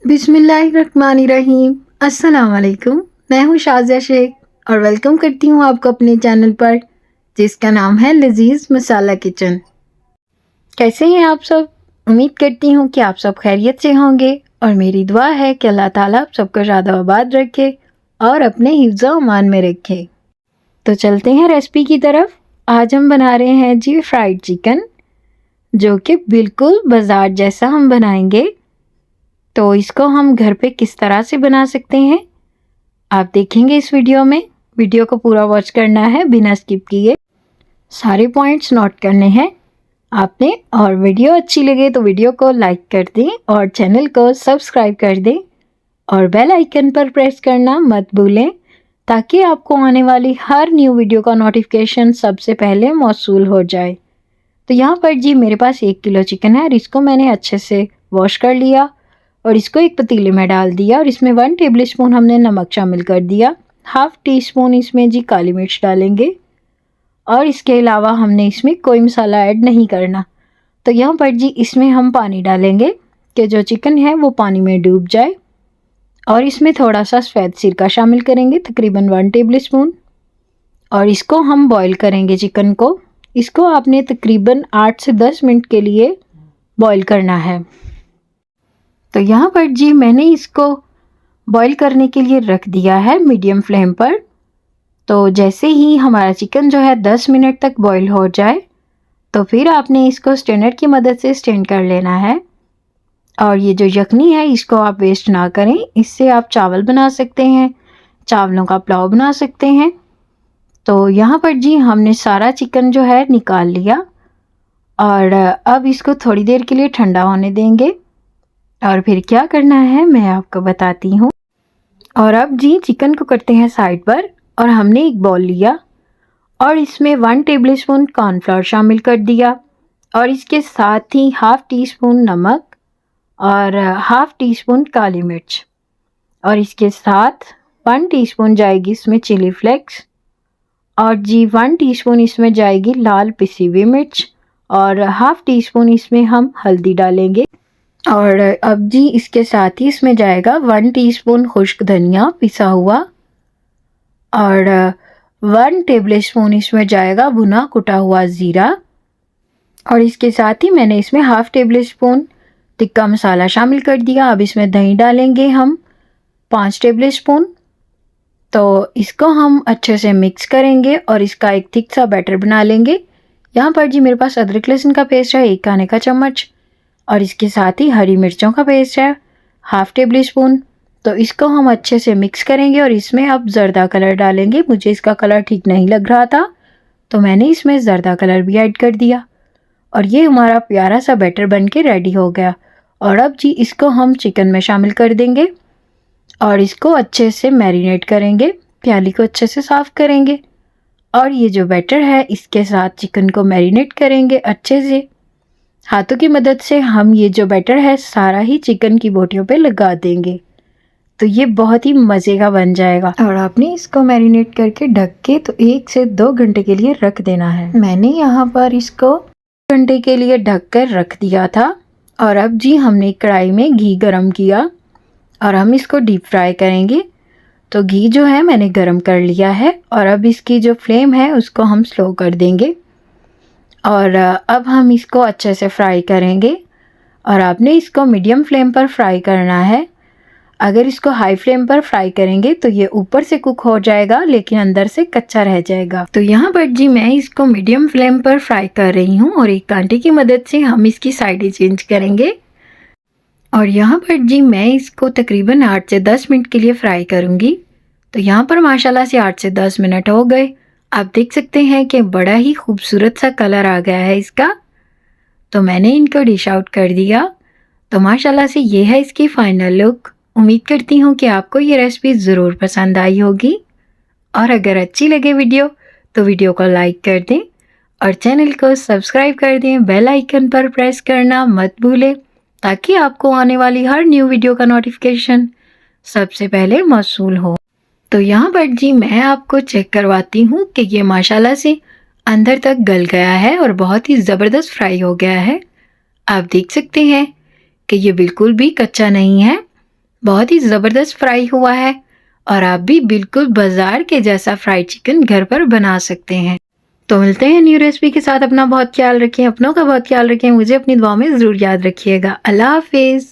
बिस्मिल्लाहिर्रहमानिर्रहीम। अस्सलाम वालेकुम। मैं हूँ शाज़िया शेख और वेलकम करती हूँ आपको अपने चैनल पर जिसका नाम है लजीज़ मसाला किचन। कैसे हैं आप सब? उम्मीद करती हूँ कि आप सब खैरियत से होंगे और मेरी दुआ है कि अल्लाह ताला आप सबको ज़्यादा आबाद रखे और अपने हिफ्ज़ अमान में रखे। तो चलते हैं रेसिपी की तरफ। आज हम बना रहे हैं जी फ्राइड चिकन, जो कि बिल्कुल बाज़ार जैसा हम बनाएंगे। तो इसको हम घर पे किस तरह से बना सकते हैं आप देखेंगे इस वीडियो में। वीडियो को पूरा वॉच करना है बिना स्किप किए, सारे पॉइंट्स नोट करने हैं आपने। और वीडियो अच्छी लगे तो वीडियो को लाइक कर दें और चैनल को सब्सक्राइब कर दें और बेल आइकन पर प्रेस करना मत भूलें ताकि आपको आने वाली हर न्यू वीडियो का नोटिफिकेशन सबसे पहले मौसूल हो जाए। तो यहाँ पर जी मेरे पास 1 किलो चिकन है और इसको मैंने अच्छे से वॉश कर लिया और इसको एक पतीले में डाल दिया और इसमें 1 टेबल स्पून हमने नमक शामिल कर दिया। 1/2 टीस्पून इसमें जी काली मिर्च डालेंगे और इसके अलावा हमने इसमें कोई मसाला ऐड नहीं करना। तो यहाँ पर जी इसमें हम पानी डालेंगे कि जो चिकन है वो पानी में डूब जाए और इसमें थोड़ा सा सफ़ेद सिरका शामिल करेंगे, तकरीबन 1 टेबल स्पून, और इसको हम बॉईल करेंगे चिकन को। इसको आपने तकरीबन 8 से 10 मिनट के लिए बॉईल करना है। तो यहाँ पर जी मैंने इसको बॉईल करने के लिए रख दिया है मीडियम फ्लेम पर। तो जैसे ही हमारा चिकन जो है 10 मिनट तक बॉईल हो जाए तो फिर आपने इसको स्ट्रेनर की मदद से स्ट्रेन कर लेना है। और ये जो यखनी है इसको आप वेस्ट ना करें, इससे आप चावल बना सकते हैं, चावलों का पुलाव बना सकते हैं। तो यहाँ पर जी हमने सारा चिकन जो है निकाल लिया और अब इसको थोड़ी देर के लिए ठंडा होने देंगे और फिर क्या करना है मैं आपको बताती हूँ। और अब जी चिकन को करते हैं साइड पर और हमने एक बॉल लिया और इसमें 1 टेबल स्पून कॉर्नफ्लोर शामिल कर दिया और इसके साथ ही 1/2 टीस्पून नमक और 1/2 टीस्पून काली मिर्च और इसके साथ 1 टीस्पून जाएगी इसमें चिली फ्लेक्स और जी 1 टीस्पून इसमें जाएगी लाल पिसी हुई मिर्च और 1/2 टीस्पून इसमें हम हल्दी डालेंगे। और अब जी इसके साथ ही इसमें जाएगा 1 टीस्पून खुश्क धनिया पिसा हुआ और 1 टेबल स्पून इसमें जाएगा भुना कुटा हुआ ज़ीरा और इसके साथ ही मैंने इसमें 1/2 टेबल स्पून टिक्का मसाला शामिल कर दिया। अब इसमें दही डालेंगे हम 5 टेबल स्पून। तो इसको हम अच्छे से मिक्स करेंगे और इसका एक थिक सा बैटर बना लेंगे। यहाँ पर जी मेरे पास अदरक लहसुन का पेस्ट है 1 खाने का चम्मच और इसके साथ ही हरी मिर्चों का पेस्ट है 1/2 टेबल स्पून। तो इसको हम अच्छे से मिक्स करेंगे और इसमें अब ज़र्दा कलर डालेंगे। मुझे इसका कलर ठीक नहीं लग रहा था तो मैंने इसमें ज़र्दा कलर भी ऐड कर दिया और ये हमारा प्यारा सा बैटर बन के रेडी हो गया। और अब जी इसको हम चिकन में शामिल कर देंगे और इसको अच्छे से मैरिनेट करेंगे, प्याली को अच्छे से साफ़ करेंगे और ये जो बैटर है इसके साथ चिकन को मैरिनेट करेंगे अच्छे से। हाथों की मदद से हम ये जो बैटर है सारा ही चिकन की बोटियों पे लगा देंगे तो ये बहुत ही मज़े का बन जाएगा। और आपने इसको मैरिनेट करके ढक के तो 1 से 2 घंटे के लिए रख देना है। मैंने यहाँ पर इसको घंटे के लिए ढक कर रख दिया था और अब जी हमने कढ़ाई में घी गरम किया और हम इसको डीप फ्राई करेंगे। तो घी जो है मैंने गरम कर लिया है और अब इसकी जो फ्लेम है उसको हम स्लो कर देंगे और अब हम इसको अच्छे से फ्राई करेंगे और आपने इसको मीडियम फ्लेम पर फ्राई करना है। अगर इसको हाई फ्लेम पर फ्राई करेंगे तो ये ऊपर से कुक हो जाएगा लेकिन अंदर से कच्चा रह जाएगा। तो यहाँ पर जी मैं इसको मीडियम फ्लेम पर फ्राई कर रही हूँ और एक कांटे की मदद से हम इसकी साइडें चेंज करेंगे। और यहाँ पर जी मैं इसको तकरीबन 8 से 10 मिनट के लिए फ्राई करूँगी। तो यहाँ पर माशाल्लाह से 8 से 10 मिनट हो गए। आप देख सकते हैं कि बड़ा ही खूबसूरत सा कलर आ गया है इसका। तो मैंने इनको डिश आउट कर दिया। तो माशाल्लाह से ये है इसकी फाइनल लुक। उम्मीद करती हूँ कि आपको ये रेसिपी ज़रूर पसंद आई होगी और अगर अच्छी लगे वीडियो तो वीडियो को लाइक कर दें और चैनल को सब्सक्राइब कर दें। बेल आइकन पर प्रेस करना मत भूलें ताकि आपको आने वाली हर न्यू वीडियो का नोटिफिकेशन सबसे पहले मौसूल हो। तो यहाँ पर जी मैं आपको चेक करवाती हूँ कि ये माशाल्लाह से अंदर तक गल गया है और बहुत ही ज़बरदस्त फ्राई हो गया है। आप देख सकते हैं कि ये बिल्कुल भी कच्चा नहीं है बहुत ही ज़बरदस्त फ्राई हुआ है और आप भी बिल्कुल बाजार के जैसा फ्राइड चिकन घर पर बना सकते हैं। तो मिलते हैं न्यू रेसिपी के साथ। अपना बहुत ख्याल रखें, अपनों का बहुत ख्याल रखें। मुझे अपनी दुआ में ज़रूर याद रखिएगा। अल्लाह हाफ़िज़।